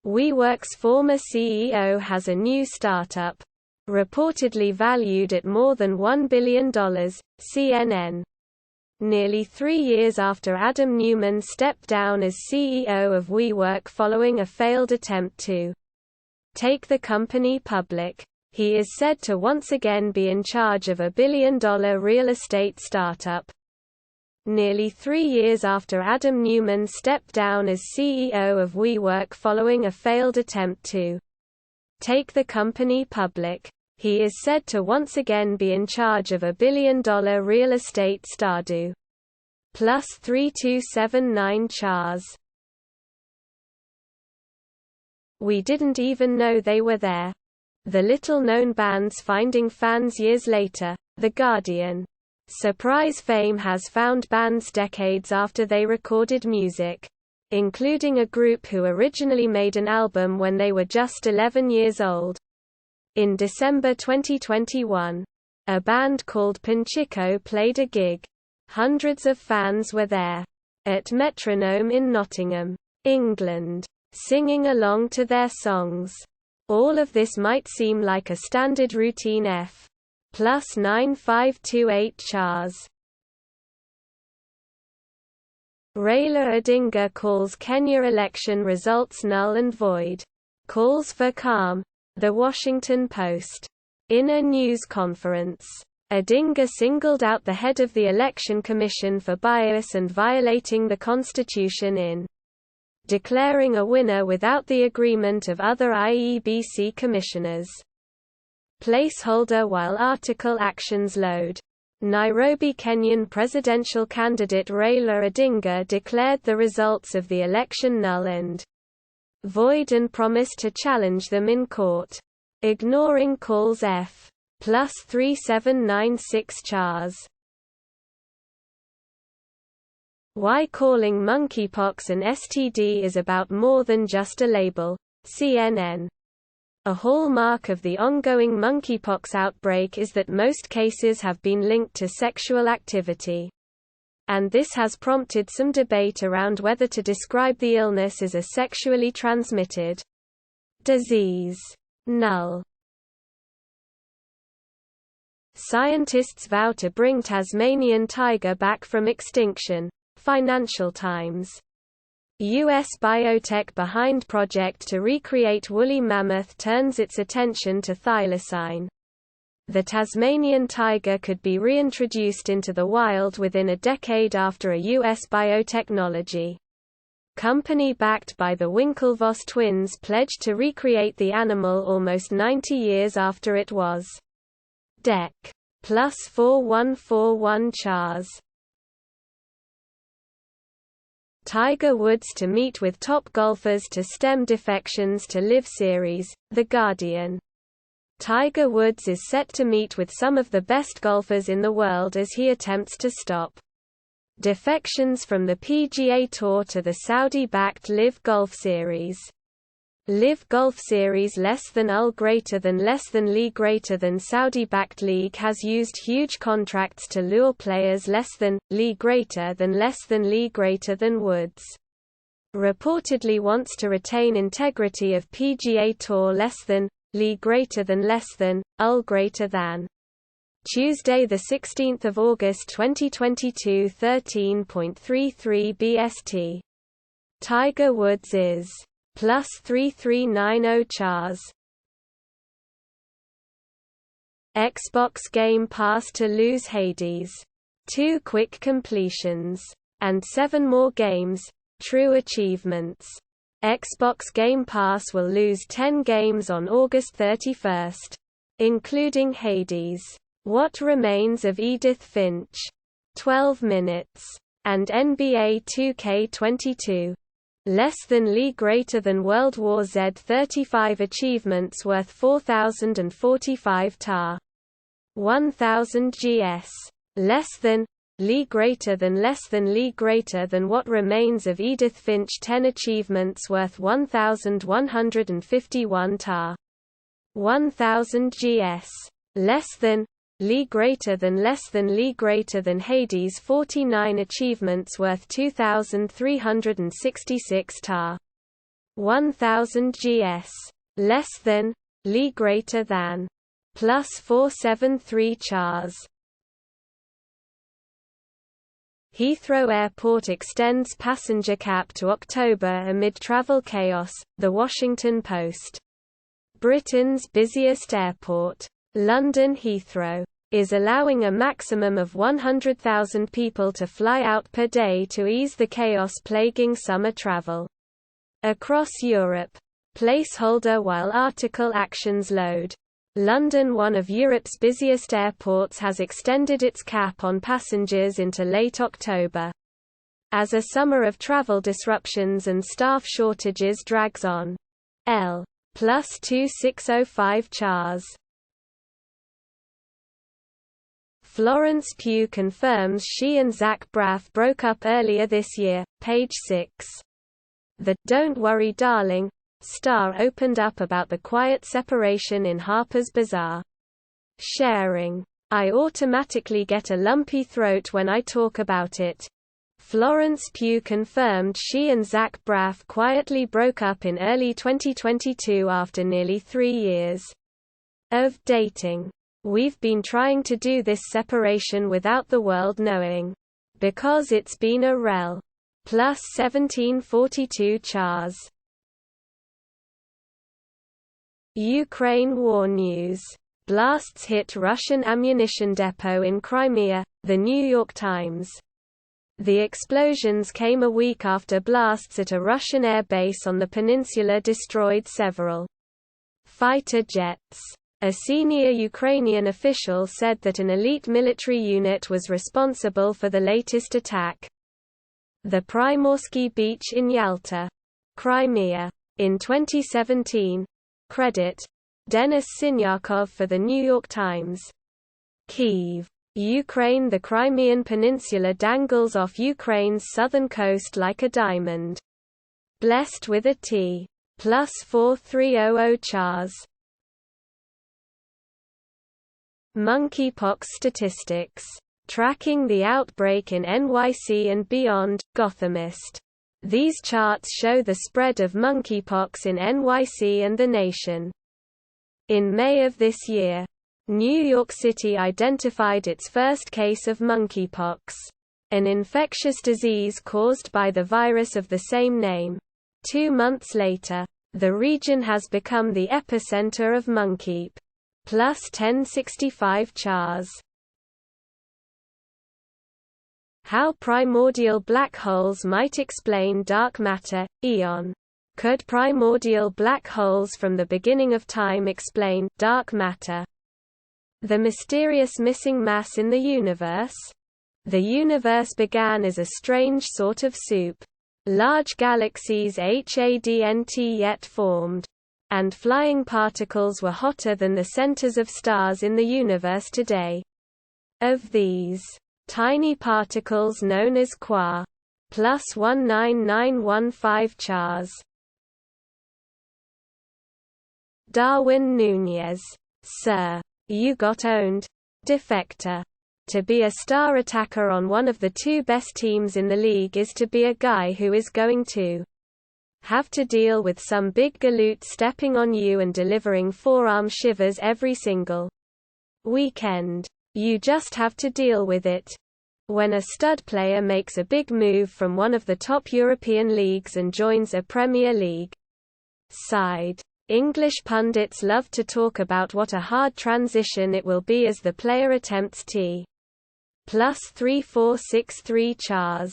WeWork's former CEO has a new startup, reportedly valued at more than $1 billion, CNN. Nearly 3 years after Adam Neumann stepped down as CEO of WeWork following a failed attempt to take the company public, he is said to once again be in charge of a billion-dollar real estate startup. Nearly 3 years after Adam Neumann stepped down as CEO of WeWork following a failed attempt to take the company public, he is said to once again be in charge of a billion-dollar real estate startup. Plus 3279 Chars. We didn't even know they were there. The little-known bands finding fans years later, The Guardian. Surprise fame has found bands decades after they recorded music, including a group who originally made an album when they were just 11 years old. In December 2021, a band called Panchico played a gig. Hundreds of fans were there, at Metronome in Nottingham, England, singing along to their songs. All of this might seem like a standard routine F. Plus 9528 Chars. Raila Odinga calls Kenya election results null and void. Calls for calm. The Washington Post. In a news conference, Odinga singled out the head of the Election Commission for bias and violating the Constitution in declaring a winner without the agreement of other IEBC commissioners. Placeholder while article actions load. Nairobi Kenyan presidential candidate Raila Odinga declared the results of the election null and void and promised to challenge them in court. Ignoring calls F. Plus 3796 Chars. Why calling monkeypox an STD is about more than just a label. CNN. A hallmark of the ongoing monkeypox outbreak is that most cases have been linked to sexual activity. And this has prompted some debate around whether to describe the illness as a sexually transmitted disease. Null. Scientists vow to bring Tasmanian tiger back from extinction. Financial Times. U.S. biotech behind project to recreate woolly mammoth turns its attention to thylacine. The Tasmanian tiger could be reintroduced into the wild within a decade after a U.S. biotechnology company backed by the Winklevoss twins pledged to recreate the animal almost 90 years after it was dead. Plus 4141 Chars. Tiger Woods to meet with top golfers to stem defections to LIV Series, The Guardian. Tiger Woods is set to meet with some of the best golfers in the world as he attempts to stop defections from the PGA Tour to the Saudi-backed LIV Golf Series. LIV Golf Series less than UL greater than league greater than Saudi-backed league has used huge contracts to lure players less than league greater than league greater than Woods. Reportedly wants to retain integrity of PGA Tour less than league greater than UL greater than. Tuesday the 16th of August 2022 13.33 BST. Tiger Woods is plus 3390 Chars. Xbox Game Pass to lose Hades. 2 quick completions. And 7 more games. True achievements. Xbox Game Pass will lose 10 games on August 31st. Including Hades. What Remains of Edith Finch. 12 minutes. And NBA 2K22. Less than league greater than World War Z 35 achievements worth 4045 TAR. 1000 GS. Less than league greater than league greater than What Remains of Edith Finch 10 achievements worth 1151 TAR. 1000 GS. Less than league greater than league greater than Hades 49 achievements worth 2366 TAR. 1000 gs. Less than, Li greater than. Plus 473 chars. Heathrow Airport extends passenger cap to October amid travel chaos, The Washington Post. Britain's busiest airport, London Heathrow, is allowing a maximum of 100,000 people to fly out per day to ease the chaos plaguing summer travel. Across Europe. Placeholder while article actions load. London, one of Europe's busiest airports, has extended its cap on passengers into late October. As a summer of travel disruptions and staff shortages drags on. L. Plus 2605 chars. Florence Pugh confirms she and Zach Braff broke up earlier this year, page 6. The "Don't Worry Darling" star opened up about the quiet separation in Harper's Bazaar. Sharing, "I automatically get a lumpy throat when I talk about it." Florence Pugh confirmed she and Zach Braff quietly broke up in early 2022 after nearly 3 years of dating. "We've been trying to do this separation without the world knowing. Because it's been a rel. Plus 1742 chars." Ukraine war news. Blasts hit Russian ammunition depot in Crimea, The New York Times. The explosions came a week after blasts at a Russian air base on the peninsula destroyed several fighter jets. A senior Ukrainian official said that an elite military unit was responsible for the latest attack. The Primorsky Beach in Yalta, Crimea. In 2017. Credit. Denis Sinyakov for The New York Times. Kyiv, Ukraine. The Crimean Peninsula dangles off Ukraine's southern coast like a diamond. Blessed with a T. Plus 4300 chars. Monkeypox statistics. Tracking the outbreak in NYC and beyond, Gothamist. These charts show the spread of monkeypox in NYC and the nation. In May of this year, New York City identified its first case of monkeypox, an infectious disease caused by the virus of the same name. 2 months later, the region has become the epicenter of monkeypox. Plus 1065 chars. How primordial black holes might explain dark matter, Aeon. Could primordial black holes from the beginning of time explain dark matter? The mysterious missing mass in the universe? The universe began as a strange sort of soup. Large galaxies hadn't yet formed. And flying particles were hotter than the centers of stars in the universe today. Of these, tiny particles known as quarks. Plus 19915 chars. Darwin Núñez. Sir. You got owned. Defector. To be a star attacker on one of the 2 best teams in the league is to be a guy who is going to have to deal with some big galoot stepping on you and delivering forearm shivers every single weekend. You just have to deal with it. When a stud player makes a big move from one of the top European leagues and joins a Premier League side. English pundits love to talk about what a hard transition it will be as the player attempts T. Plus 3463 chars.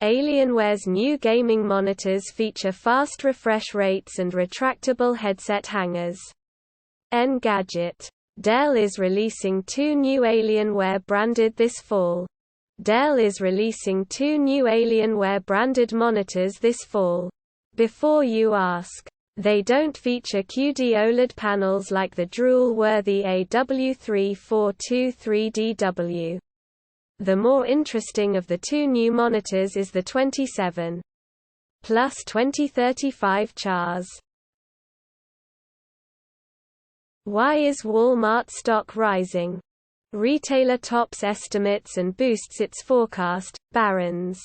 Alienware's new gaming monitors feature fast refresh rates and retractable headset hangers. Engadget. Dell is releasing 2 new Alienware branded this fall. Dell is releasing 2 new Alienware branded monitors this fall. Before you ask, they don't feature QD OLED panels like the drool-worthy AW3423DW. The more interesting of the 2 new monitors is the 27 plus 2035 chars. Why is Walmart stock rising? Retailer tops estimates and boosts its forecast, Barron's.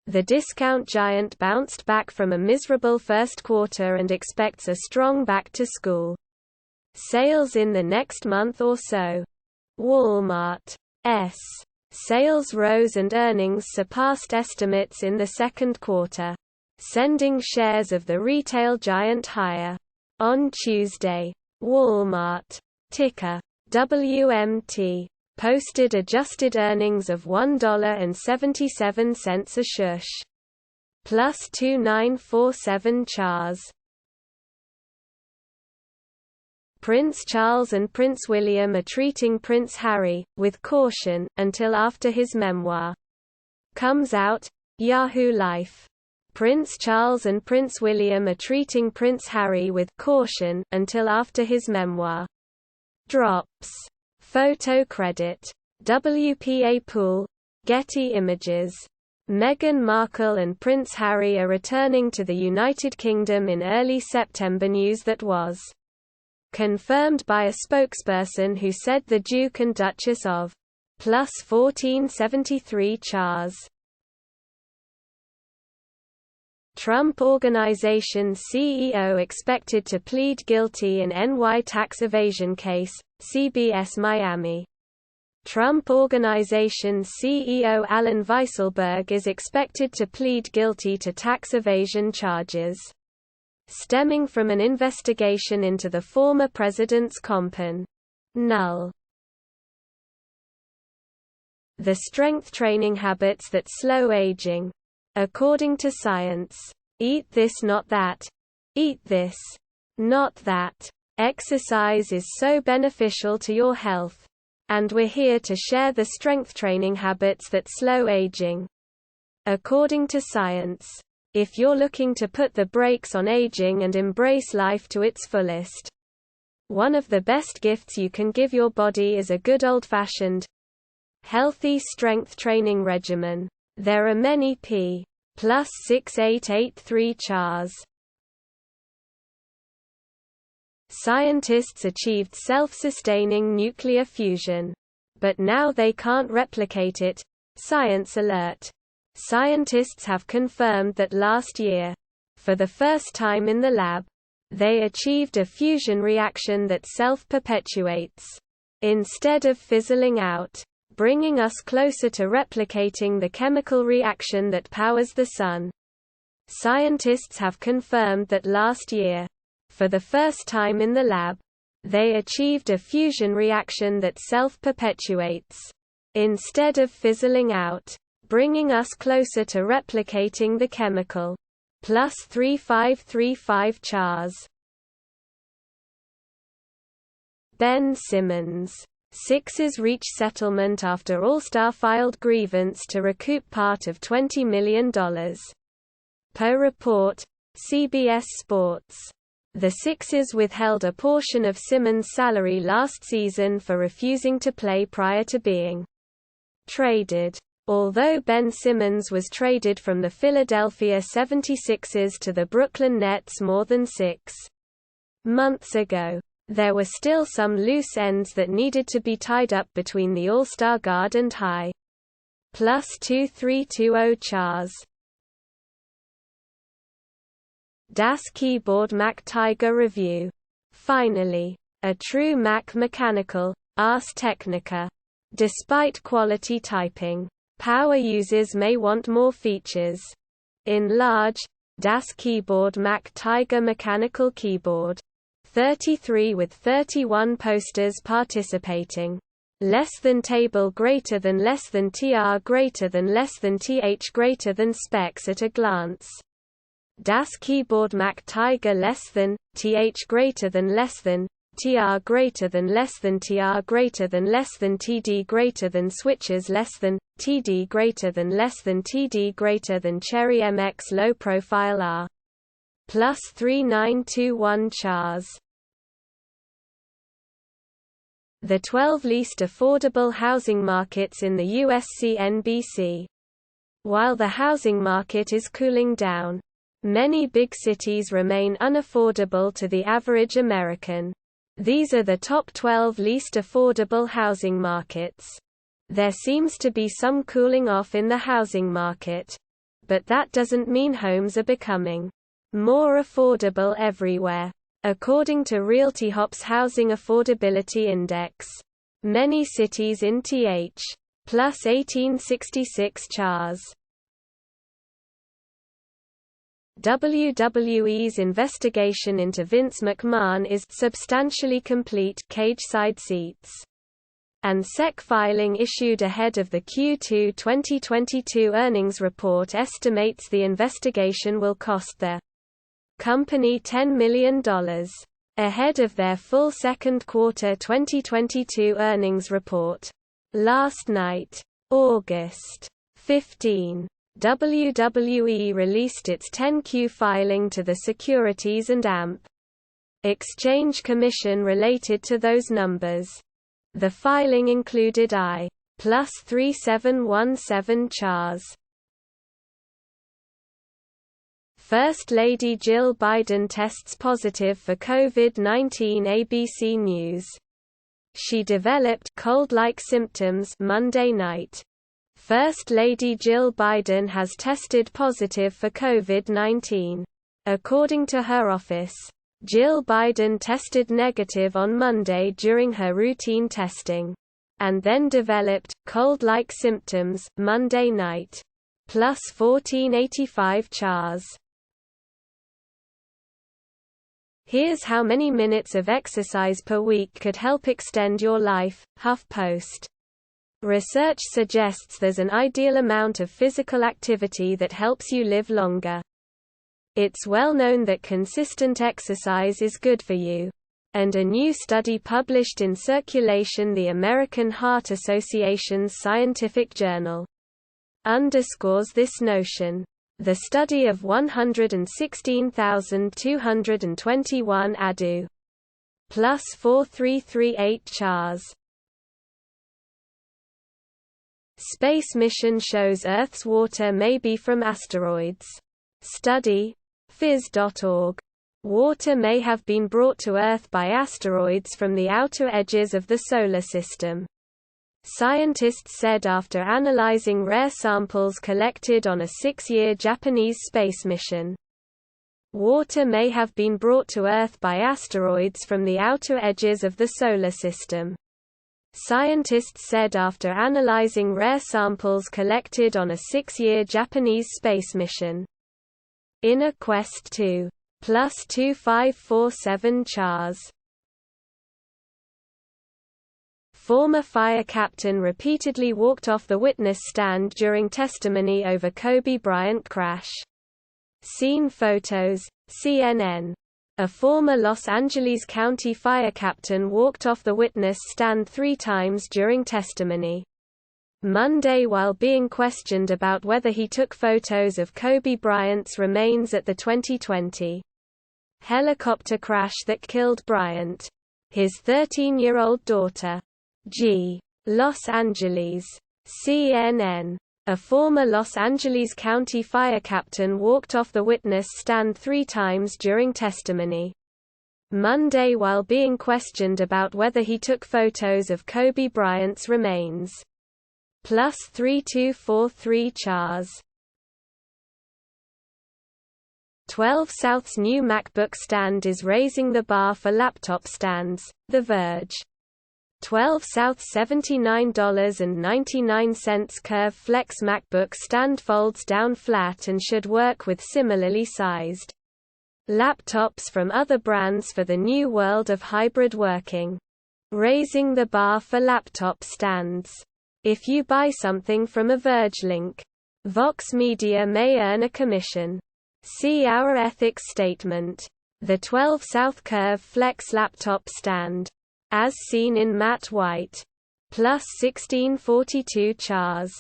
The discount giant bounced back from a miserable first quarter and expects a strong back-to-school sales in the next month or so. Walmart's sales rose and earnings surpassed estimates in the second quarter, sending shares of the retail giant higher. On Tuesday, Walmart, ticker WMT, posted adjusted earnings of $1.77 a shush, plus 2947 Chars. Prince Charles and Prince William are treating Prince Harry with caution until after his memoir comes out. Yahoo Life. Prince Charles and Prince William are treating Prince Harry with caution until after his memoir drops. Photo credit. WPA Pool. Getty Images. Meghan Markle and Prince Harry are returning to the United Kingdom in early September. News that was confirmed by a spokesperson who said the Duke and Duchess of plus 1473 Chars. Trump Organization CEO expected to plead guilty in NY tax evasion case, CBS Miami. Trump Organization CEO Allen Weisselberg is expected to plead guilty to tax evasion charges stemming from an investigation into the former president's compan. Null. The strength training habits that slow aging. According to science. Eat this not that. Eat this not that. Exercise is so beneficial to your health. And we're here to share the strength training habits that slow aging. According to science. If you're looking to put the brakes on aging and embrace life to its fullest, one of the best gifts you can give your body is a good old-fashioned, healthy strength training regimen. There are many plus 6883 Chars. Scientists achieved self-sustaining nuclear fusion. But now they can't replicate it. Science alert. Scientists have confirmed that last year, for the first time in the lab, they achieved a fusion reaction that self-perpetuates, instead of fizzling out, bringing us closer to replicating the chemical reaction that powers the sun. Scientists have confirmed that last year, for the first time in the lab, they achieved a fusion reaction that self-perpetuates, instead of fizzling out, bringing us closer to replicating the chemical. Plus 3535 Chars. Ben Simmons. Sixers reach settlement after All-Star filed grievance to recoup part of $20 million. Per report, CBS Sports. The Sixers withheld a portion of Simmons' salary last season for refusing to play prior to being traded. Although Ben Simmons was traded from the Philadelphia 76ers to the Brooklyn Nets more than 6 months ago, there were still some loose ends that needed to be tied up between the All-Star guard and high. Plus 2320 Chars. Das Keyboard MacTigr review. Finally, a true Mac mechanical, Ars Technica. Despite quality typing, power users may want more features. In large, Das Keyboard MacTigr mechanical keyboard. 33 with 31 posters participating. Less than table greater than less than TR greater than less than TH greater than specs at a glance. Das Keyboard MacTigr less than, TH greater than less than, TR greater than less than TR greater than less than TD greater than switches less than, TD greater than less than TD greater than Cherry MX low profile R. Plus 3921 Chars. The 12 least affordable housing markets in the US. CNBC. While the housing market is cooling down, many big cities remain unaffordable to the average American. These are the top 12 least affordable housing markets. There seems to be some cooling off in the housing market. but that doesn't mean homes are becoming more affordable everywhere. According to RealtyHop's Housing Affordability Index, many cities in th. plus 1866 CHARS. WWE's investigation into Vince McMahon is substantially complete. Cageside Seats. And SEC filing issued ahead of the Q2 2022 earnings report estimates the investigation will cost the company $10 million. Ahead of their full second quarter 2022 earnings report. Last night, August 15, WWE released its 10-Q filing to the Securities and Exchange Commission related to those numbers. The filing included I plus 3717 CHARS. First Lady Jill Biden tests positive for COVID-19. ABC News. She developed cold-like symptoms Monday night. First Lady Jill Biden has tested positive for COVID-19. According to her office, Jill Biden tested negative on Monday during her routine testing, and then developed cold-like symptoms Monday night. Plus 1485 CHARS. Here's how many minutes of exercise per week could help extend your life. HuffPost. Research suggests there's an ideal amount of physical activity that helps you live longer. It's well known that consistent exercise is good for you. And a new study published in Circulation, the American Heart Association's scientific journal, underscores this notion. The study of 116,221 ADU. Plus 4338 CHARS. Space mission shows Earth's water may be from asteroids. Study. Phys.org. Water may have been brought to Earth by asteroids from the outer edges of the Solar System. Scientists said after analyzing rare samples collected on a 6-year Japanese space mission. Water may have been brought to Earth by asteroids from the outer edges of the Solar System. Scientists said after analyzing rare samples collected on a 6-year Japanese space mission. In a quest to plus 2547 CHARS. Former fire captain repeatedly walked off the witness stand during testimony over Kobe Bryant crash. Scene photos, CNN. A former Los Angeles County fire captain walked off the witness stand 3 times during testimony Monday while being questioned about whether he took photos of Kobe Bryant's remains at the 2020 helicopter crash that killed Bryant. His 13-year-old daughter. Los Angeles. CNN. A former Los Angeles County fire captain walked off the witness stand 3 times during testimony Monday while being questioned about whether he took photos of Kobe Bryant's remains. Plus 3243 CHARS. 12 South's new MacBook stand is raising the bar for laptop stands. The Verge. 12 South's $79.99 Curve Flex MacBook stand folds down flat and should work with similarly sized laptops from other brands for the new world of hybrid working. Raising the bar for laptop stands. If you buy something from a Verge link, Vox Media may earn a commission. See our ethics statement. The 12 South Curve Flex laptop stand. As seen in matte white. Plus 1642 CHARS.